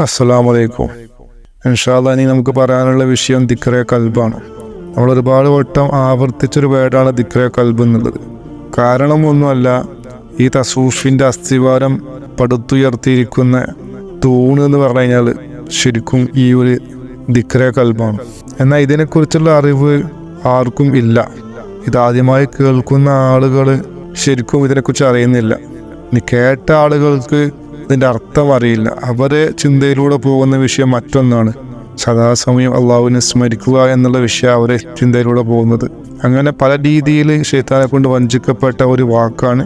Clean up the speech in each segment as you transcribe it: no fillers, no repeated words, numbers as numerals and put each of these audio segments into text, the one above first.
അസ്സലാമു അലൈക്കും. ഇൻഷാ അല്ലാഹ് ഇനി നമുക്ക് പറയാനുള്ള വിഷയം ദിക്റെ കൽബാണ്. നമ്മൾ ഒരുപാട് വട്ടം ആവർത്തിച്ചൊരു വേർഡാണ് ദിക്റെ കൽബ് എന്നുള്ളത്. കാരണമൊന്നുമല്ല, ഈ തസൂഫിൻ്റെ അസ്ഥിവാരം പടുത്തുയർത്തിയിരിക്കുന്ന തൂണ് എന്ന് പറഞ്ഞു കഴിഞ്ഞാൽ ശരിക്കും ഈ ഒരു ദിക്റെ കൽബാണ്. എന്നാൽ ഇതിനെക്കുറിച്ചുള്ള അറിവ് ആർക്കും ഇല്ല. ഇതാദ്യമായി കേൾക്കുന്ന ആളുകൾ ശരിക്കും ഇതിനെക്കുറിച്ച് അറിയുന്നില്ല. ഇനി കേട്ട ആളുകൾക്ക് ഇതിൻ്റെ അർത്ഥം അറിയില്ല. അവരെ ചിന്തയിലൂടെ പോകുന്ന വിഷയം മറ്റൊന്നാണ്. സദാസമയം അള്ളാഹുവിനെ സ്മരിക്കുക എന്നുള്ള വിഷയം അവരെ ചിന്തയിലൂടെ പോകുന്നത്. അങ്ങനെ പല രീതിയിൽ ശൈത്താനെ കൊണ്ട് വഞ്ചിക്കപ്പെട്ട ഒരു വാക്കാണ്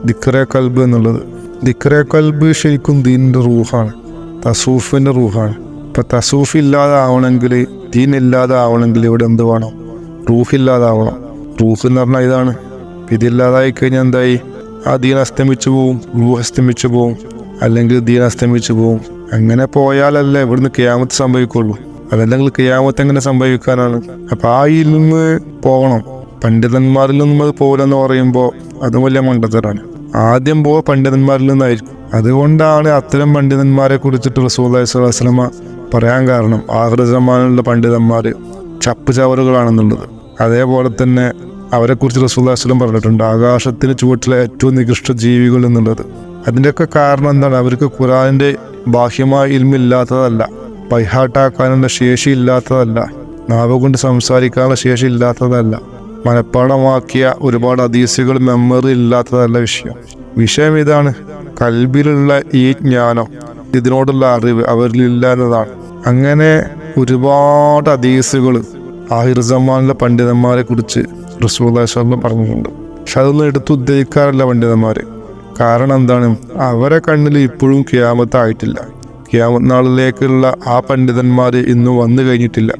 ദിക്റെ കൽബ് എന്നുള്ളത്. ദിക്റെ കൽബ് ശരിക്കും ദീനിൻ്റെ റൂഹാണ്, തസൂഫിൻ്റെ റൂഹാണ്. ഇപ്പം തസൂഫ് ഇല്ലാതാവണമെങ്കിൽ, ദീൻ ഇല്ലാതാവണമെങ്കിൽ ഇവിടെ എന്ത് വേണം? റൂഹില്ലാതാവണം. റൂഹ് എന്ന് പറഞ്ഞാൽ ഇതാണ്. ഇതില്ലാതായി കഴിഞ്ഞാൽ എന്തായി? ആ ദീൻ അസ്തമിച്ചു പോവും, റൂഹ് അസ്തമിച്ചു പോവും, അല്ലെങ്കിൽ ദീൻ അസ്തമിച്ചു പോവും. അങ്ങനെ പോയാലല്ലേ ഇവിടുന്ന് ഖിയാമത്ത് സംഭവിക്കുള്ളൂ. അതല്ലെങ്കിൽ ഖിയാമത്ത് എങ്ങനെ സംഭവിക്കാനാണ്? അപ്പം ആ ഇൽമ് പോകണം. പണ്ഡിതന്മാരിൽ നിന്നും അത് പോലെന്ന് പറയുമ്പോൾ അത് വലിയ മണ്ടത്തരാണ്. ആദ്യം പണ്ഡിതന്മാരിൽ നിന്നായിരിക്കും. അതുകൊണ്ടാണ് അത്തരം പണ്ഡിതന്മാരെ കുറിച്ചിട്ട് റസൂലുള്ളാഹി സ്വല്ലല്ലാഹു അലൈഹി വസല്ലമ പറയാൻ കാരണം ആഖിർ സമാനിലുള്ള പണ്ഡിതന്മാർ ചപ്പ് ചവറുകളാണെന്നുള്ളത്. അതേപോലെ തന്നെ അവരെക്കുറിച്ച് റസൂലുള്ളാഹി സ്വല്ലല്ലാഹു അലൈഹി വസല്ലം പറഞ്ഞിട്ടുണ്ട്, ആകാശത്തിന് ചുവട്ടിലെ ഏറ്റവും നികൃഷ്ട ജീവികൾ എന്നുള്ളത്. അതിൻ്റെയൊക്കെ കാരണം എന്താണ്? അവർക്ക് ഖുർആനിൻ്റെ ബാഹ്യമായ ഇൽമില്ലാത്തതല്ല, ബൈഹാട്ടാക്കാനുള്ള ശേഷി ഇല്ലാത്തതല്ല, നാവ് കൊണ്ട് സംസാരിക്കാനുള്ള ശേഷി ഇല്ലാത്തതല്ല, മനഃപ്പാഠമാക്കിയ ഒരുപാട് ഹദീസുകൾ മെമ്മറി ഇല്ലാത്തതല്ല. വിഷയം ഇതാണ്. കൽബിലുള്ള ഈ ജ്ഞാനം, ഇതിനോടുള്ള അറിവ് അവരിലില്ല എന്നതാണ്. അങ്ങനെ ഒരുപാട് ഹദീസുകൾ ആഖിർ സമാനിലെ പണ്ഡിതന്മാരെ കുറിച്ച് റസൂലുള്ളാഹി സ്വല്ലല്ലാഹു അലൈഹി വസല്ലം പറഞ്ഞിട്ടുണ്ട്. പക്ഷെ അതൊന്നും എടുത്തുദ്ധരിക്കാറില്ല പണ്ഡിതന്മാർ. കാരണം എന്താണ്? അവരെ കണ്ണിൽ ഇപ്പോഴും ഖിയാമത്തായിട്ടില്ല. ഖിയാമത്ത് നാളിലേക്കുള്ള ആ പണ്ഡിതന്മാർ ഇന്നും വന്നു കഴിഞ്ഞിട്ടില്ല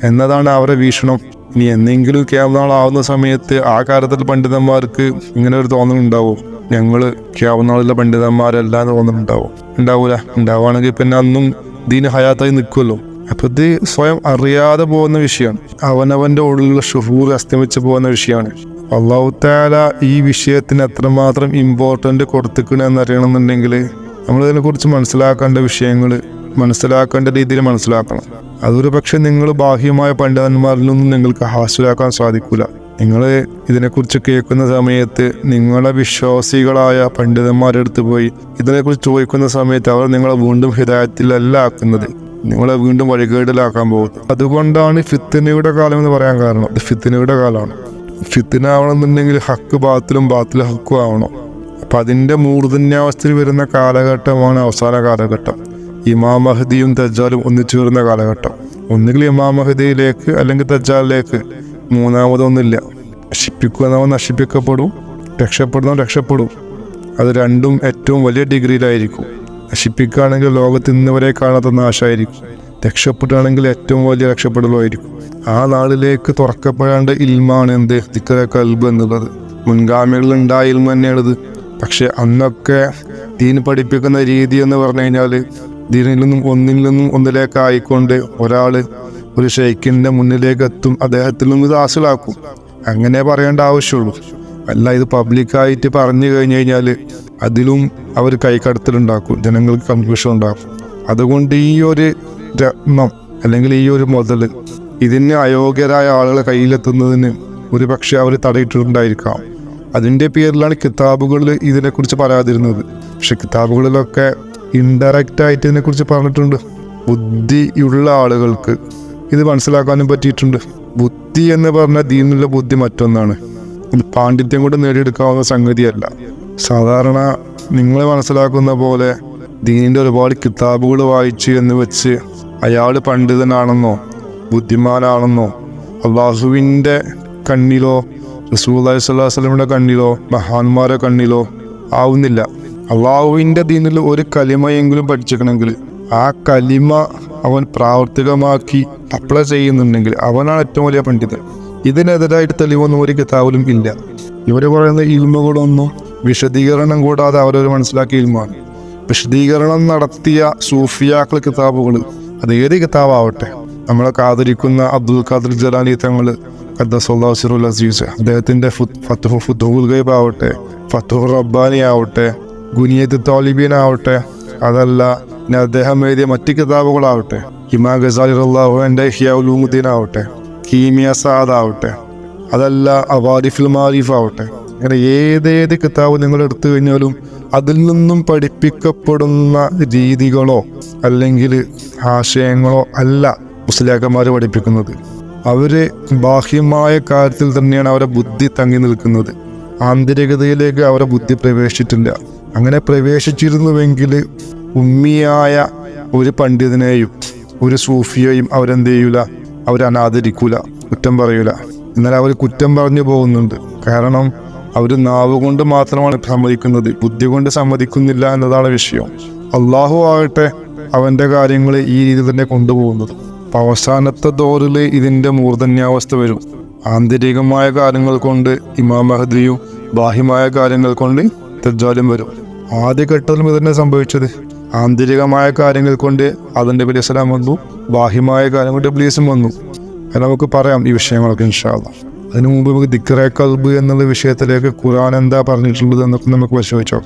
എന്നതാണ് അവരുടെ വീക്ഷണം. ഇനി എന്തെങ്കിലും ഖിയാമത്ത് നാളാവുന്ന സമയത്ത് ആ കാലത്തിൽ പണ്ഡിതന്മാർക്ക് ഇങ്ങനെ ഒരു തോന്നലുണ്ടാവും, ഞങ്ങൾ ഖിയാമത്ത് നാളിലെ പണ്ഡിതന്മാരല്ല എന്ന് തോന്നലുണ്ടാവും? ഉണ്ടാവൂല. ഉണ്ടാവുകയാണെങ്കിൽ പിന്നെ അന്നും ദീന് ഹയാത്തായി നിൽക്കുമല്ലോ. അപ്പം ഇത് സ്വയം അറിയാതെ പോകുന്ന വിഷയമാണ്. അവനവൻ്റെ ഉള്ളിലുള്ള ഷുഹൂർ അസ്തമിച്ച് പോകുന്ന വിഷയമാണ്. അല്ലാഹു തആല ഈ വിഷയത്തിന് എത്രമാത്രം ഇമ്പോർട്ടൻ്റ് കൊടുത്തിക്കണമെന്ന് അറിയണമെന്നുണ്ടെങ്കിൽ നമ്മളിതിനെക്കുറിച്ച് മനസ്സിലാക്കേണ്ട വിഷയങ്ങൾ മനസ്സിലാക്കേണ്ട രീതിയിൽ മനസ്സിലാക്കണം. അതൊരു പക്ഷെ നിങ്ങൾ ബാഹ്യമായ പണ്ഡിതന്മാരിൽ നിന്നും നിങ്ങൾക്ക് ഹാസിലാക്കാൻ സാധിക്കില്ല. നിങ്ങൾ ഇതിനെക്കുറിച്ച് കേൾക്കുന്ന സമയത്ത് നിങ്ങളെ വിശ്വാസികളായ പണ്ഡിതന്മാരുടെ അടുത്ത് പോയി ഇതിനെക്കുറിച്ച് ചോദിക്കുന്ന സമയത്ത് അവർ നിങ്ങളെ വീണ്ടും ഹിദായത്തിലല്ല ആക്കുന്നത്, നിങ്ങളെ വീണ്ടും വഴികേടിലാക്കാൻ പോകുന്നത്. അതുകൊണ്ടാണ് ഫിത്നയുടെ കാലം എന്ന് പറയാൻ കാരണം. ഇത് ഫിത്നയുടെ കാലമാണ്. ഫിത്ന ആവണമെന്നുണ്ടെങ്കിൽ ഹക്ക് ബാത്തിലും ബാത്തിൽ ഹക്കും ആവണം. അപ്പം അതിൻ്റെ മൂർധന്യാവസ്ഥയിൽ വരുന്ന കാലഘട്ടമാണ് അവസാന കാലഘട്ടം. ഇമാം മഹദിയും ദജ്ജാലും ഒന്നിച്ചു വരുന്ന കാലഘട്ടം. ഒന്നുകിൽ ഇമാം മഹദിയിലേക്ക് അല്ലെങ്കിൽ ദജ്ജാലിലേക്ക്, മൂന്നാമതൊന്നുമില്ല. നശിപ്പിക്കുന്നവൻ നശിപ്പിക്കപ്പെടും, രക്ഷപ്പെടുന്നവൻ രക്ഷപ്പെടും. അത് രണ്ടും ഏറ്റവും വലിയ ഡിഗ്രിയിലായിരിക്കും. നശിപ്പിക്കുകയാണെങ്കിൽ ലോകത്ത് ഇന്ന് വരെ കാണാത്ത നാശമായിരിക്കും. രക്ഷപ്പെടുകയാണെങ്കിൽ ഏറ്റവും വലിയ രക്ഷപ്പെടലുമായിരിക്കും. ആ നാളിലേക്ക് തുറക്കപ്പെടേണ്ട ഇൽമാണ് എന്ത്? ദിക്റെ കൽബ് എന്നുള്ളത്. മുൻഗാമികളുണ്ടായ ഇൽമ തന്നെയാണിത്. പക്ഷെ അന്നൊക്കെ ദീൻ പഠിപ്പിക്കുന്ന രീതി എന്ന് പറഞ്ഞു കഴിഞ്ഞാൽ ദീനിൽ നിന്നും ഒന്നിലേക്ക് ആയിക്കൊണ്ട് ഒരാൾ ഒരു ഷെയ്ഖിൻ്റെ മുന്നിലേക്ക് എത്തും, അദ്ദേഹത്തിൽ നിന്നും ഇത് ഹാസിലാക്കും. അങ്ങനെ പറയേണ്ട ആവശ്യമുള്ളൂ. അല്ല ഇത് പബ്ലിക്കായിട്ട് പറഞ്ഞു കഴിഞ്ഞു കഴിഞ്ഞാൽ അതിലും അവർ കൈക്കടത്തലുണ്ടാക്കും, ജനങ്ങൾക്ക് കൺഫ്യൂഷൻ ഉണ്ടാക്കും. അതുകൊണ്ട് ഈ ഒരു രത്നം അല്ലെങ്കിൽ ഈ ഒരു മുതൽ ഇതിന് അയോഗ്യരായ ആളുകളെ കയ്യിലെത്തുന്നതിന് ഒരു പക്ഷേ അവർ തടയിട്ടിട്ടുണ്ടായിരിക്കാം. അതിൻ്റെ പേരിലാണ് കിതാബുകളിൽ ഇതിനെക്കുറിച്ച് പറയാതിരുന്നത്. പക്ഷെ കിതാബുകളിലൊക്കെ ഇൻഡയറക്റ്റായിട്ട് ഇതിനെക്കുറിച്ച് പറഞ്ഞിട്ടുണ്ട്. ബുദ്ധിയുള്ള ആളുകൾക്ക് ഇത് മനസ്സിലാക്കാനും പറ്റിയിട്ടുണ്ട്. ബുദ്ധി എന്ന് പറഞ്ഞാൽ ദീനിലുള്ള ബുദ്ധി മറ്റൊന്നാണ്. ഇത് പാണ്ഡിത്യം കൊണ്ട് നേടിയെടുക്കാവുന്ന സംഗതിയല്ല. സാധാരണ നിങ്ങൾ മനസ്സിലാക്കുന്ന പോലെ ദീനിൻ്റെ ഒരുപാട് കിതാബുകൾ വായിച്ച് എന്ന് വെച്ച് അയാൾ പണ്ഡിതനാണെന്നോ ബുദ്ധിമാനാണെന്നോ അള്ളാഹുവിൻ്റെ കണ്ണിലോ റസൂലുള്ളാഹി സ്വല്ലല്ലാഹു അലൈഹി വസല്ലമയുടെ കണ്ണിലോ മഹാന്മാരുടെ കണ്ണിലോ ആവുന്നില്ല. അള്ളാഹുവിൻ്റെ ദീനിൽ ഒരു കലിമയെങ്കിലും പഠിച്ചിരിക്കണമെങ്കിൽ ആ കലിമ അവൻ പ്രാവർത്തികമാക്കി അപ്ലൈ ചെയ്യുന്നുണ്ടെങ്കിൽ അവനാണ് ഏറ്റവും വലിയ പണ്ഡിതൻ. ഇതിനെതിരായിട്ട് തെളിവൊന്നും ഒരു കിതാബിലും ഇല്ല. ഇവർ പറയുന്ന ഇൽമുകളൊന്നും വിശദീകരണം കൂടാതെ അവരവർ മനസ്സിലാക്കിയ ഇൽമാണ്. വിശദീകരണം നടത്തിയ സൂഫിയാക്കൾ കിതാബുകൾ, അത് ഏത് കിതാബാവട്ടെ, നമ്മളൊക്കെ ആദരിക്കുന്ന അബ്ദുൽ ഖാദിർ ജലാനി തങ്ങൾ ഖദ്ദസല്ലാഹു സിറുൽ അസീസ്, അദ്ദേഹത്തിൻ്റെ ഫുതുഹുൽ ഗൈബ് ആവട്ടെ, ഫതുഹുർ റബ്ബാനി ആവട്ടെ, ഗുനിയത്ത് താലിബീൻ ആവട്ടെ, അതല്ല പിന്നെ അദ്ദേഹം എഴുതിയ മറ്റ് കിതാബുകളാവട്ടെ, ഇമാം ഗസാലി റളിയല്ലാഹുവിന്റെ ഇഹ്യാ ഉലൂമുദ്ദീൻ ആവട്ടെ, കീമിയ സാദ് ആവട്ടെ, അതല്ല അവാരിഫുൽ മാരിഫ് ആവട്ടെ, അങ്ങനെ ഏതേത് കിതാബ് നിങ്ങൾ എടുത്തു കഴിഞ്ഞാലും അതിൽ നിന്നും പഠിപ്പിക്കപ്പെടുന്ന രീതികളോ അല്ലെങ്കിൽ ആശയങ്ങളോ അല്ല മുസ്ലിയാക്കന്മാർ പഠിപ്പിക്കുന്നത്. അവര് ബാഹ്യമായ കാര്യത്തിൽ തന്നെയാണ് അവരുടെ ബുദ്ധി തങ്ങി നിൽക്കുന്നത്. ആന്തരികതയിലേക്ക് അവരുടെ ബുദ്ധി പ്രവേശിച്ചിട്ടില്ല. അങ്ങനെ പ്രവേശിച്ചിരുന്നുവെങ്കിൽ ഉമ്മിയായ ഒരു പണ്ഡിതനെയും ഒരു സൂഫിയെയും അവരെന്ത് ചെയ്യൂല, അവരനാദരിക്കൂല, കുറ്റം പറയൂല. എന്നാൽ അവർ കുറ്റം പറഞ്ഞു പോകുന്നുണ്ട്. കാരണം അവർ നാവ് കൊണ്ട് മാത്രമാണ് സമ്മതിക്കുന്നത്, ബുദ്ധി കൊണ്ട് സമ്മതിക്കുന്നില്ല എന്നതാണ് വിഷയം. അള്ളാഹു ആകട്ടെ അവൻ്റെ കാര്യങ്ങൾ ഈ രീതിയിൽ തന്നെ കൊണ്ടുപോകുന്നത്. അപ്പം അവസാനത്തെ ദോറിൽ ഇതിൻ്റെ മൂർധന്യാവസ്ഥ വരും. ആന്തരികമായ കാര്യങ്ങൾ കൊണ്ട് ഇമാം മഹദിയും ബാഹ്യമായ കാര്യങ്ങൾ കൊണ്ട് ദജ്ജാലും വരും. ആദ്യഘട്ടത്തിലും ഇത് തന്നെ സംഭവിച്ചത്. ആന്തരികമായ കാര്യങ്ങൾ കൊണ്ട് അതിൻ്റെ നബി അലൈഹി സ്വലാം വന്നു, ബാഹ്യമായ കാര്യം കൊണ്ട് ഇബ്ലീസും വന്നു. അത് നമുക്ക് പറയാം ഈ വിഷയങ്ങളൊക്കെ ഇൻഷാ അല്ലാഹ്. അതിനു മുമ്പ് നമുക്ക് ദിക്റെ ഖൽബ് എന്നുള്ള വിഷയത്തിലേക്ക് ഖുർആൻ എന്താ പറഞ്ഞിട്ടുള്ളത് എന്നൊക്കെ നമുക്ക് പരിശോധിച്ചോ.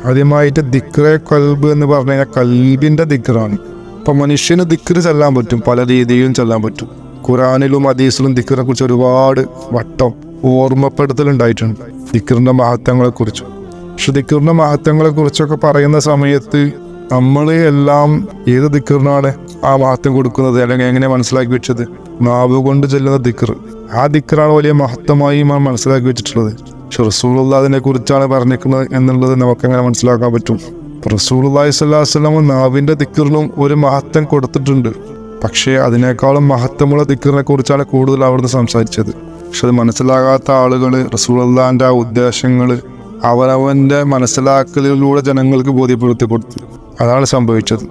ആദ്യമായിട്ട് ദിക്റെ ഖൽബ് എന്ന് പറഞ്ഞു കഴിഞ്ഞാൽ കൽബിൻ്റെ ദിക്റാണ്. അപ്പം മനുഷ്യന് ദിക്റ് ചെല്ലാൻ പറ്റും, പല രീതിയിലും ചെല്ലാൻ പറ്റും. ഖുർആനിലും ഹദീസിലും ദിക്റിനെ കുറിച്ച് ഒരുപാട് വട്ടം ഓർമ്മപ്പെടുത്തലുണ്ടായിട്ടുണ്ട്, ദിക്റിൻ്റെ മഹത്വങ്ങളെക്കുറിച്ച്. പക്ഷെ ദിക്റിൻ്റെ മഹത്വങ്ങളെക്കുറിച്ചൊക്കെ പറയുന്ന സമയത്ത് നമ്മൾ എല്ലാം ഏത് ദിക്റിനാണ് ആ മഹത്വം കൊടുക്കുന്നത്, അല്ലെങ്കിൽ എങ്ങനെ മനസ്സിലാക്കി വെച്ചത്? നാവ് കൊണ്ട് ചെല്ലുന്ന ദിക്ർ, ആ ദിക്റാണ് വലിയ മഹത്വമായി മനസ്സിലാക്കി വെച്ചിട്ടുള്ളത്. പക്ഷെ റസൂലുള്ളാഹി അതിനെ കുറിച്ചാണ് പറഞ്ഞിരിക്കുന്നത് എന്നുള്ളത് നമുക്കെങ്ങനെ മനസ്സിലാക്കാൻ പറ്റും? റസൂലുള്ളാഹി സ്വല്ലല്ലാഹു അലൈഹി വസല്ലം നാവിൻ്റെ ദിക്റിനും ഒരു മഹത്വം കൊടുത്തിട്ടുണ്ട്. പക്ഷേ അതിനേക്കാളും മഹത്വമുള്ള ദിക്റിനെ കുറിച്ചാണ് കൂടുതൽ അവിടുന്ന് സംസാരിച്ചത്. പക്ഷെ അത് മനസ്സിലാകാത്ത ആളുകൾ റസൂലുള്ളാഹിൻ്റെ ആ ഉദ്ദേശങ്ങൾ അവനവൻ്റെ മനസ്സിലാക്കലിലൂടെ ജനങ്ങൾക്ക് ബോധ്യപ്പെടുത്തി കൊടുത്തു. അതാണ് സംഭവിച്ചത്.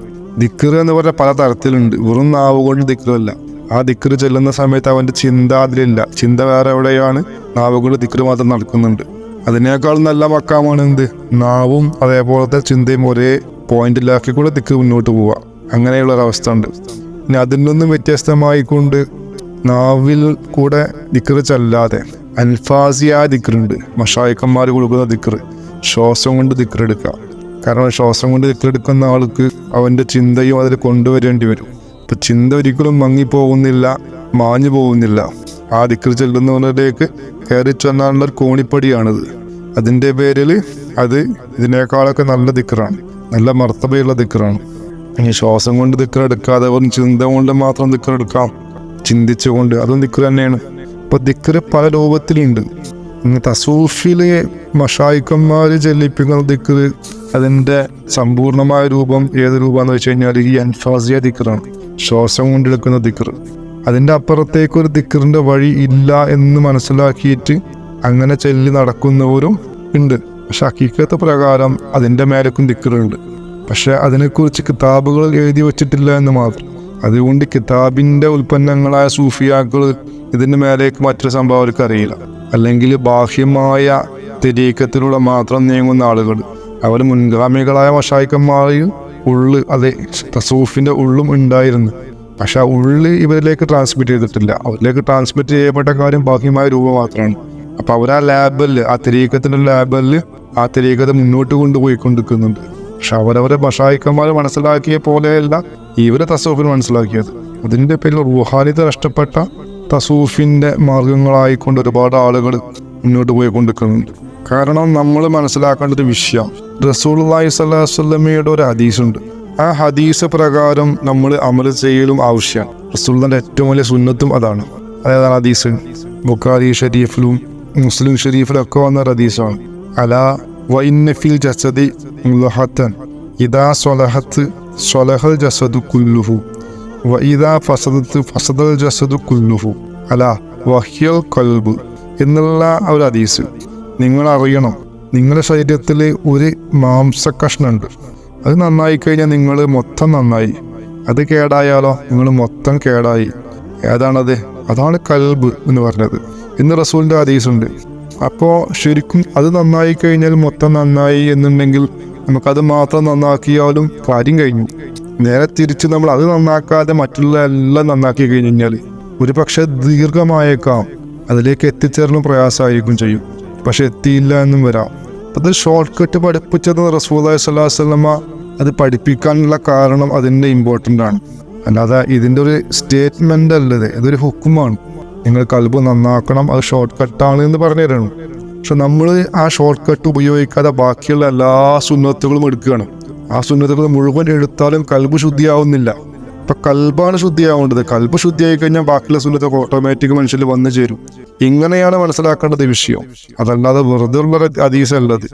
ദിക്ർ എന്ന് പറഞ്ഞാൽ പല തരത്തിലുണ്ട്. വെറും നാവ് കൊണ്ട് ദിക്റല്ല. ആ ദിക്ർ ചെല്ലുന്ന സമയത്ത് അവൻ്റെ ചിന്ത അതിലില്ല, ചിന്ത വേറെ എവിടെയാണ്, നാവ് കൊണ്ട് ദിക്ർ മാത്രം നടക്കുന്നുണ്ട്. അതിനേക്കാൾ നല്ല മക്കാമാണ് എന്ത്? നാവും അതേപോലത്തെ ചിന്തയും ഒരേ പോയിന്റിലാക്കി കൂടെ ദിക്ർ മുന്നോട്ട് പോവുക. അങ്ങനെയുള്ളൊരവസ്ഥ ഉണ്ട്. ഇനി അതിൽ നിന്നും വ്യത്യസ്തമായിക്കൊണ്ട് നാവിൽ കൂടെ ദിക്ർ ചെല്ലാതെ അൽഫാസിയായ ദിക്റുണ്ട്. മശായിഖന്മാർ കൊടുക്കുന്ന ദിക്ർ, ശ്വാസം കൊണ്ട് ദിക്ർ എടുക്കുക. കാരണം ശ്വാസം കൊണ്ട് ദിക്ർ എടുക്കുന്ന ആൾക്ക് അവൻ്റെ ചിന്തയും അതിൽ കൊണ്ടുവരേണ്ടി വരും. അപ്പം ചിന്ത ഒരിക്കലും മങ്ങിപ്പോകുന്നില്ല, മാഞ്ഞു പോകുന്നില്ല. ആ ദിക്ർ ചെല്ലുന്നവരിലേക്ക് കയറി ചെന്നാലുള്ളൊരു കോണിപ്പടിയാണിത്. അതിൻ്റെ പേരിൽ അത് ഇതിനേക്കാളൊക്കെ നല്ല ദിക്റാണ്, നല്ല മർത്തബയുള്ള ദിക്റാണ്. ഇനി ശ്വാസം കൊണ്ട് ദിക്ർ എടുക്കാതെ വെറും ചിന്ത കൊണ്ട് മാത്രം ദിക്ർ എടുക്കാം, ചിന്തിച്ചുകൊണ്ട്, അതും ദിക്ർ തന്നെയാണ്. അപ്പോൾ ദിക്ർ പല രൂപത്തിലുണ്ട്. തസൂഫിലെ മശായിഖന്മാർ ചെല്ലിപ്പിക്കുന്ന ദിക്ർ അതിൻ്റെ സമ്പൂർണമായ രൂപം ഏത് രൂപമെന്ന് വെച്ച് കഴിഞ്ഞാൽ ഈ അൻഫാസിയ ദിക്റാണ്, ശ്വാസം കൊണ്ടെടുക്കുന്ന ദിക്ർ. അതിൻ്റെ അപ്പുറത്തേക്കൊരു ദിക്റിൻ്റെ വഴി ഇല്ല എന്ന് മനസ്സിലാക്കിയിട്ട് അങ്ങനെ ചെല്ലി നടക്കുന്നവരും ഉണ്ട്. പക്ഷെ ഹഖീഖത്ത് പ്രകാരം അതിൻ്റെ മേലേക്കും ദിക്റുണ്ട്. പക്ഷെ അതിനെക്കുറിച്ച് കിതാബുകൾ എഴുതി വച്ചിട്ടില്ല എന്ന് മാത്രം. അതുകൊണ്ട് കിതാബിൻ്റെ ഉൽപ്പന്നങ്ങളായ സൂഫിയാക്കൾ ഇതിന് മേലേക്ക് മറ്റൊരു സംഭവം അവർക്ക് അറിയില്ല. അല്ലെങ്കിൽ ബാഹ്യമായ തെരീക്കത്തിലൂടെ മാത്രം നീങ്ങുന്ന ആളുകൾ, അവർ മുൻഗാമികളായ മശായിഖന്മാരിൽ ഉള്ളു, അതെ തസൂഫിൻ്റെ ഉള്ളും ഉണ്ടായിരുന്നു. പക്ഷെ ആ ഉള്ളി ഇവരിലേക്ക് ട്രാൻസ്മിറ്റ് ചെയ്തിട്ടില്ല. അവരിലേക്ക് ട്രാൻസ്മിറ്റ് ചെയ്യപ്പെട്ട കാര്യം ബാഹ്യമായ രൂപം മാത്രമാണ്. അപ്പോൾ അവർ ആ ലാബിൽ, ആ തെരീക്കത്തിൻ്റെ ലാബിൽ ആ തെരീക്കത്തെ മുന്നോട്ട് കൊണ്ടുപോയിക്കൊണ്ടിരിക്കുന്നുണ്ട്. പക്ഷെ അവരവരെ മശായിഖന്മാർ മനസ്സിലാക്കിയ പോലെയല്ല ഇവരെ തസൂഫിന് മനസ്സിലാക്കിയത്. അതിൻ്റെ പേരിൽ റുഹാനിത നഷ്ടപ്പെട്ട തസൂഫിൻ്റെ മാർഗങ്ങളായിക്കൊണ്ട് ഒരുപാട് ആളുകൾ മുന്നോട്ട് പോയിക്കൊണ്ടിരിക്കുന്നുണ്ട്. കാരണം നമ്മൾ മനസ്സിലാക്കേണ്ട ഒരു വിഷയം, റസൂലുള്ളാഹി സ്വല്ലല്ലാഹു അലൈഹി വസല്ലമയുടെ ഒരു ഹദീസുണ്ട്. ആ ഹദീസ് പ്രകാരം നമ്മൾ അമൽ ചെയ്യലും ആവശ്യമാണ്. റസൂലുള്ളാഹിന്റെ ഏറ്റവും വലിയ സുന്നത്തും അതാണ്. അതായത് ഹദീസ് ബുഖാരി ഷരീഫിലും മുസ്ലിം ഷരീഫിലും ഒക്കെ വന്ന ഹദീസാണ്. അലാ വഇന്ന ഫിൽ ജസദി മുളഹത്തൻ ഇദാ സ്വലഹത്ത് സ്വലഹൽ ജസദു കുല്ലുഹു വഇദാ ഫസദത്ത് ഫസദൽ ജസദു കുല്ലുഹു അലാ വഹിയൽ ഖൽബ് എന്നുള്ള ഒരു ഹദീസ്. നിങ്ങൾ അറിയണം, നിങ്ങളുടെ ശരീരത്തിൽ ഒരു മാംസക്കഷ്ണുണ്ട്. അത് നന്നായി കഴിഞ്ഞാൽ നിങ്ങൾ മൊത്തം നന്നായി. അത് കേടായാലോ നിങ്ങൾ മൊത്തം കേടായി. ഏതാണത്? അതാണ് കൽബ് എന്ന് പറഞ്ഞത്. ഇന്ന് റസൂലിൻ്റെ ഹദീസുണ്ട്. അപ്പോൾ ശരിക്കും അത് നന്നായി കഴിഞ്ഞാൽ മൊത്തം നന്നായി എന്നുണ്ടെങ്കിൽ നമുക്കത് മാത്രം നന്നാക്കിയാലും കാര്യം കഴിഞ്ഞു. നേരെ തിരിച്ച് നമ്മൾ അത് നന്നാക്കാതെ മറ്റുള്ള എല്ലാം നന്നാക്കി കഴിഞ്ഞ് കഴിഞ്ഞാൽ ഒരു പക്ഷെ ദീർഘമായേക്കാം, അതിലേക്ക് എത്തിച്ചേരണം പ്രയാസമായിരിക്കും ചെയ്യും. പക്ഷെ എത്തിയില്ല എന്നും വരാം. അത് ഷോർട്ട് കട്ട് പഠിപ്പിച്ചത് റസൂലുള്ളാഹി സ്വല്ലല്ലാഹു അലൈഹി വസല്ലമ അത് പഠിപ്പിക്കാനുള്ള കാരണം അതിൻ്റെ ഇമ്പോർട്ടൻ്റ് ആണ്. അല്ലാതെ ഇതിൻ്റെ ഒരു സ്റ്റേറ്റ്മെൻ്റ് അല്ലത്, ഇതൊരു ഹുക്കുമാണ്. നിങ്ങൾ കൽബ് നന്നാക്കണം, അത് ഷോർട്ട് കട്ടാണ് എന്ന് പറഞ്ഞു തരണം. പക്ഷെ നമ്മൾ ആ ഷോർട്ട് കട്ട് ഉപയോഗിക്കാതെ ബാക്കിയുള്ള എല്ലാ സുന്നത്തുകളും എടുക്കുകയാണ്. ആ സുന്നത്തുകൾ മുഴുവൻ എടുത്താലും കൽബ് ശുദ്ധിയാവുന്നില്ല. ഇപ്പം കൽബാണ് ശുദ്ധിയാവേണ്ടത്. കൽബ് ശുദ്ധിയായി കഴിഞ്ഞാൽ ബാക്കിയുള്ള സുന്നത്തൊക്കെ ഓട്ടോമാറ്റിക് മനുഷ്യരിൽ വന്നു ചേരും. ഇങ്ങനെയാണ് മനസ്സിലാക്കേണ്ടത് വിഷയം. അതല്ലാതെ വെറുതെ ഉള്ള ഹദീസ് അല്ലത്.